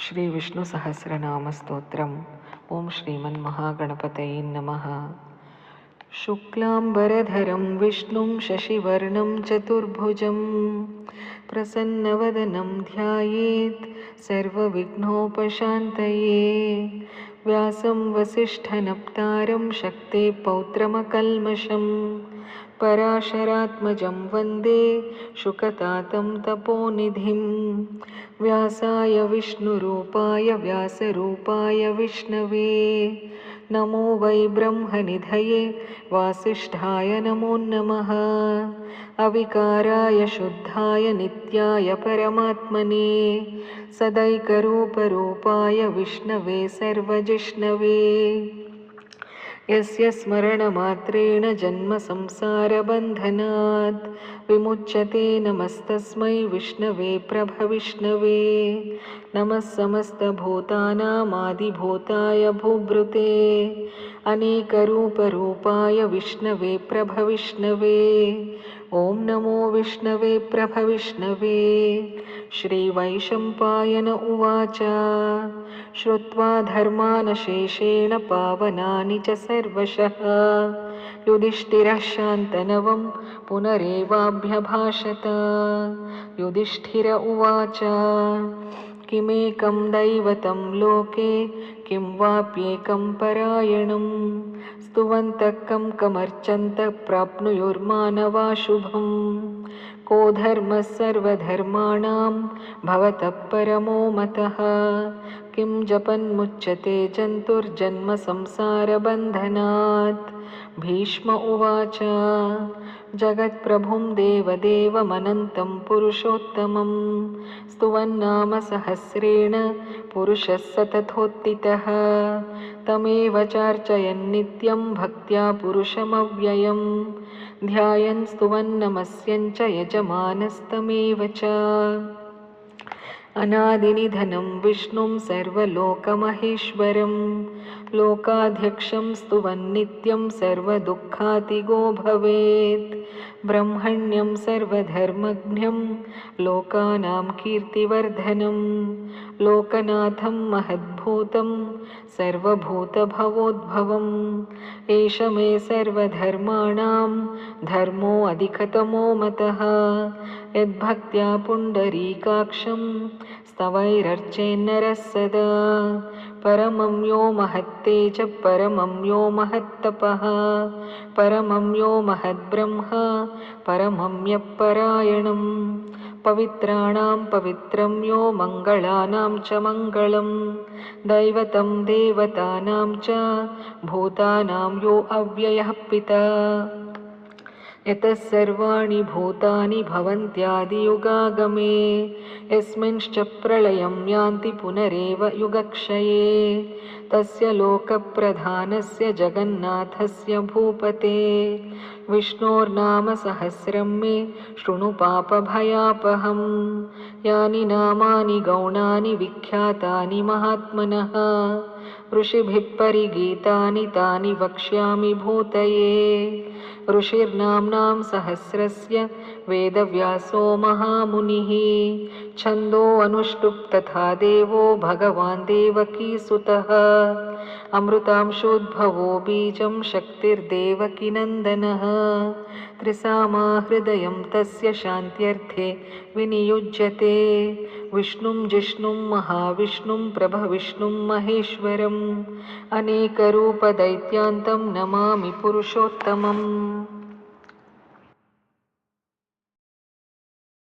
ಶ್ರೀ ವಿಷ್ಣು ಸಹಸ್ರನಾಮ ಸ್ತೋತ್ರಂ. ಓಂ ಶ್ರೀಮನ್ಮಹಾಗಣಪತಯೇ ನಮಃ. ಶುಕ್ಲಾಂಬರಧರಂ ವಿಷ್ಣುಂ ಶಶಿವರ್ಣಂ ಚತುರ್ಭುಜಂ ಪ್ರಸನ್ನವದನಂ ಧ್ಯಾಯೇತ್ ಸರ್ವವಿಘ್ನೋಪಶಾಂತಯೇ. ವ್ಯಾಸಂ ವಸಿಷ್ಠನಪ್ತಾರಂ ಶಕ್ತೆ ಪೌತ್ರಮಕಲ್ಮಷಂ ಪರಾಶರಾತ್ಮಜಂ ವಂದೇ ಶುಕತಾತಂ ತಪೋನಿಧಿಂ. ವ್ಯಾಸಾಯ ವಿಷ್ಣುರೂಪಾಯ ವ್ಯಾಸರೂಪಾಯ ವಿಷ್ಣವೇ ನಮೋ ವೈ ಬ್ರಹ್ಮನಿಧಯೇ ವಾಸಿಷ್ಠಾಯ ನಮೋ ನಮಃ. ಅವಿಕಾರಾಯ ಶುದ್ಧಾಯ ನಿತ್ಯಾಯ ಪರಮಾತ್ಮನೇ ಸದೈಕರೂಪರೂಪಾಯ ವಿಷ್ಣವೇ ಸರ್ವಜಿಷ್ಣವೇ. ಯಸ್ಯ ಸ್ಮರಣಮಾತ್ರೇಣ ಜನ್ಮ ಸಂಸಾರಬಂಧನಾತ್ ವಿಮುಚ್ಯತೆ ನಮಸ್ತಸ್ಮೈ ವಿಷ್ಣವೇ ಪ್ರಭವಿಷ್ಣವೇ. ನಮಃ ಸಮಸ್ತಭೂತಾನಾಮಾದಿಭೂತಾಯ ಭೂಭೃತೆ ಅನೇಕರೂಪರೂಪಾಯ ವಿಷ್ಣವೇ ಪ್ರಭವಿಷ್ಣವೇ. ಓಂ ನಮೋ ವಿಷ್ಣವೇ ಪ್ರಭವಿಷ್ಣವೇ. ಶ್ರೀವೈಶಂಪಾಯನ ಉವಾಚ. ಶ್ರುತ್ವಾ ಧರ್ಮಾನಶೇಷೇಣ ಪಾವನಾನಿ ಚ ಸರ್ವಶಃ ಯುಧಿಷ್ಠಿರಃ ಶಾಂತನವಂ ಪುನರೇವಾಭ್ಯಭಾಷತ. ಯುಧಿಷ್ಠಿರ ಉವಾಚ. ಕಿಮೇಕಂ ದೈವತಂ ಲೋಕೆ ಕಿಂ ವಾಪ್ಯೇಕಂ ಪರಾಯಣಂ ಸ್ತುವಂತಃ ಕಂ ಕಮರ್ಚಂತಃ ಪ್ರಾಪ್ನುಯುರ್ಮಾನವಾ ಶುಭಂ. ಕೋ ಧರ್ಮಃ ಸರ್ವಧರ್ಮಾಣಾಂ ಭವತಃ ಪರಮೋ ಮತಃ ಕಿಂ ಜಪನ್ಮುಚ್ಯತೆ ಜಂತುರ್ಜನ್ಮ ಸಂಸಾರಬಂಧನಾತ್. ಭೀಷ್ಮ ಉವಾಚ. ಜಗತ್ಪ್ರಭುಂ ದೇವದೇವಮನಂತಂ ಪುರುಷೋತ್ತಮಂ ಸ್ತುವನ್ನಾಮ ಸಹಸ್ರೇಣ ಪುರುಷಃ ಸತತೋತ್ತಿತಃ ತಮೇವ ಚಾರ್ಚಯನ್ನಿತ್ಯಂ ಭಕ್ತ್ಯಾ ಪುರುಷಮವ್ಯಯಂ ಧ್ಯಾಯನ್ ಸ್ತುವನ್ನಮಸ್ಯಂಚ ಯಜಮಾನಸ್ತಮೇವ ಚ. ಅನಾದಿನಿಧನಂ ವಿಷ್ಣುಂ ಸರ್ವಲೋಕಮಹೇಶ್ವರಂ ಲೋಕಾಧ್ಯಕ್ಷಂ ಸ್ತುವನ್ನಿತ್ಯಂ ಸರ್ವದುಃಖಾತಿಗೋ ಭವೇತ್. ಬ್ರಹ್ಮಣ್ಯಂ ಸರ್ವಧರ್ಮಜ್ಞಂ ಲೋಕಾನಾಂ ಕೀರ್ತಿವರ್ಧನಂ ಲೋಕನಾಥಂ ಮಹದ್ಭೂತಂ ಸರ್ವಭೂತಭವೋದ್ಭವಂ. ಏಷ ಮೇ ಸರ್ವಧರ್ಮಾಣಾಂ ಧರ್ಮೋ ಅಧಿಕತಮೋ ಮತಃ ಯದ್ಭಕ್ತ್ಯಾ ಪುಂಡರೀಕಾಕ್ಷಂ ಸ್ತವೈರರ್ಚೇನ್ನರಃ ಸದಾ. ಪರಮಂ ಯೋ ಮಹತ್ತೇಜ ಪರಮಂ ಯೋ ಮಹತ್ತಪಃ ಪರಮಂ ಯೋ ಮಹದ್ಬ್ರಹ್ಮ ಪರಮಂ ಯಃ ಪರಾಯಣಂ. ಪವಿತ್ರಾಣಾಂ ಪವಿತ್ರಂ ಯೋ ಮಂಗಳಾನಾಂ ಚ ಮಂಗಳಂ ದೈವತಂ ದೇವತಾನಾಂ ಚ ಭೂತಾನಾಂ ಯೋ ಅವ್ಯಯಃ ಪಿತಾ. ಯತಃ ಸರ್ವಾಣಿ ಭೂತಾನಿ ಭವಂತ್ಯಾದಿಯುಗಾಗಮೇ ಯಸ್ಮಿಂಶ್ಚ ಪ್ರಳಯಂ ಯಾಂತಿ ಪುನರೇವ ಯುಗಕ್ಷಯೇ. ತಸ್ಯ ಲೋಕಪ್ರಧಾನಸ್ಯ ಜಗನ್ನಾಥಸ್ಯ ಭೂಪತೆ ವಿಷ್ಣೋರ್ನಾಮ ಸಹಸ್ರಂ ಮೇ ಶೃಣು ಪಾಪಭಯಾಪಹಂ. ಯಾನಿ ನಾಮಾನಿ ಗೌಣಾನಿ ವಿಖ್ಯಾತಾನಿ ಮಹಾತ್ಮನಃ ಋಷಿಭಿಃ ಪರಿಗೀತಾನಿ ತಾನಿ ವಕ್ಷ್ಯಾಮಿ ಭೂತಯೇ. ಋಷಿರ್ನಾಮ್ನಾಂ ಸಹಸ್ರಸ್ಯ ವೇದವ್ಯಾಸೋ ಮಹಾಮುನಿಃ ಛಂದೋ ಅನುಷ್ಠುಪ್ ತಥಾ ದೇವೋ ಭಗವಾನ್ ದೇವಕೀಸುತಃ. ಅಮೃತಾಂಶೋದ್ಭವೋ ಬೀಜಂ ಶಕ್ತಿರ್ದೇವಕಿನಂದನಃ ತ್ರಿಸಾಮಾ ಹೃದಯಂ ತಸ್ಯ ಶಾಂತ್ಯರ್ಥೆ ವಿನಿಯುಜ್ಯತೆ. ವಿಷ್ಣುಂ ಜಿಷ್ಣುಂ ಮಹಾವಿಷ್ಣುಂ ಪ್ರಭವಿಷ್ಣುಂ ಮಹೇಶ್ವರಂ ಅನೇಕರೂಪದೈತ್ಯಾಂತಂ ನಮಾಮಿ ಪುರುಷೋತ್ತಮಂ.